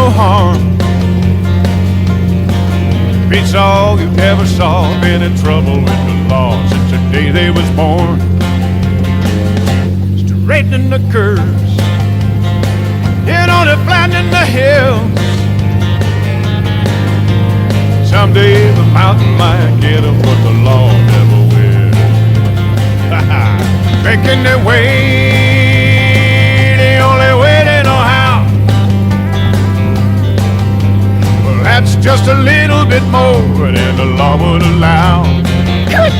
no harm. Beats all you ever saw, been in trouble with the law since the day they was born. Straightening the curves, and on it flattening the hills. Someday the mountain might get them, but the law never will. Making their way, the only way they know how. Well, that's just a little bit more than the law would allow. Good.